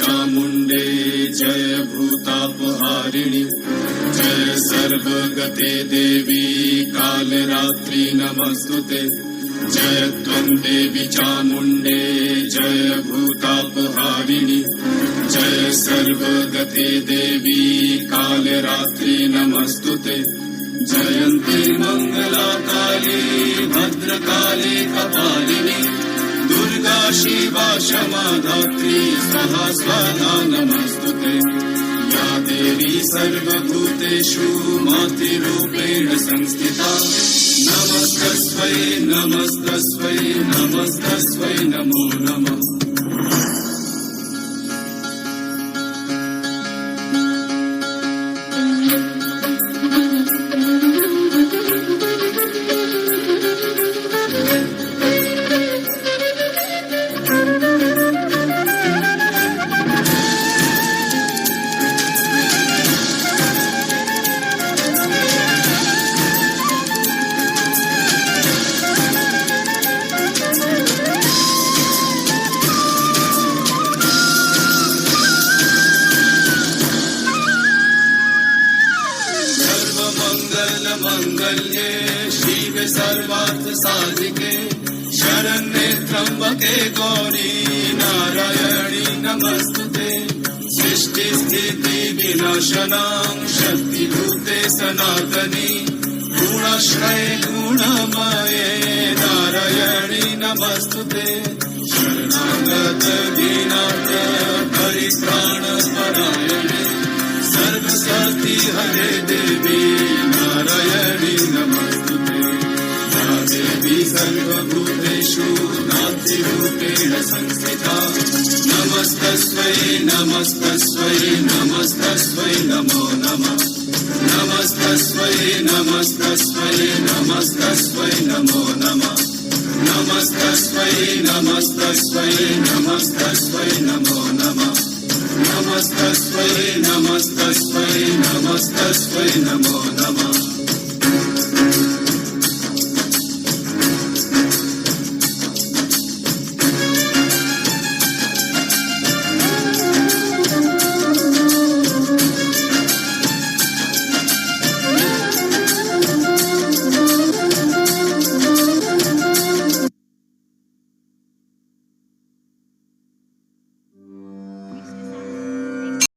चामुण्डे जय भूतापहारिणि जय सर्वगते देवी कालरात्रि नमस्तुते जय त्वं देवी चामुण्डे जय भूतापहारिणि जय सर्वगते देवी कालरात्रि नमस्तुते जयन्ती मङ्गलाकाली भद्रकाली कपालिनी दुर्गा शिवा क्षमा धात्री स्वाहा स्वाहा नमस्तुते या देवी सर्वभूतेषु मातृरूपेण संस्थिता नमस्तस्मै नमस्तस्मै नमस्तस्मै नमो नमः। मंगल्ये शिवे सर्वार्थ साधिके शरण्ये त्र्यंबके गौरी नारायणी नमस्तुते सृष्टि स्थिति विनाशनां शक्तिभूते सनातनी गुणाश्रये गुणमये नारायणी नमस्तुते शरणागत दीनाथ परित्राण परायणे सर्वसती हरे देवी नारायणी नमस्तुते या देवी सर्वभूतेषु नास्तिरूपेण संस्थिता नमस्तस्मै नमस्तस्मै नमस्तस्मै नमो नमः नमस्तस्मै नमस्तस्मै नमस्तस्मै नमो नमः नमस्तस्मै नमस्तस्मै नमस्तस्मै नमो नमः नमस्तस्मै नमस्तस्मै नमस्तस्मै नमो नमः।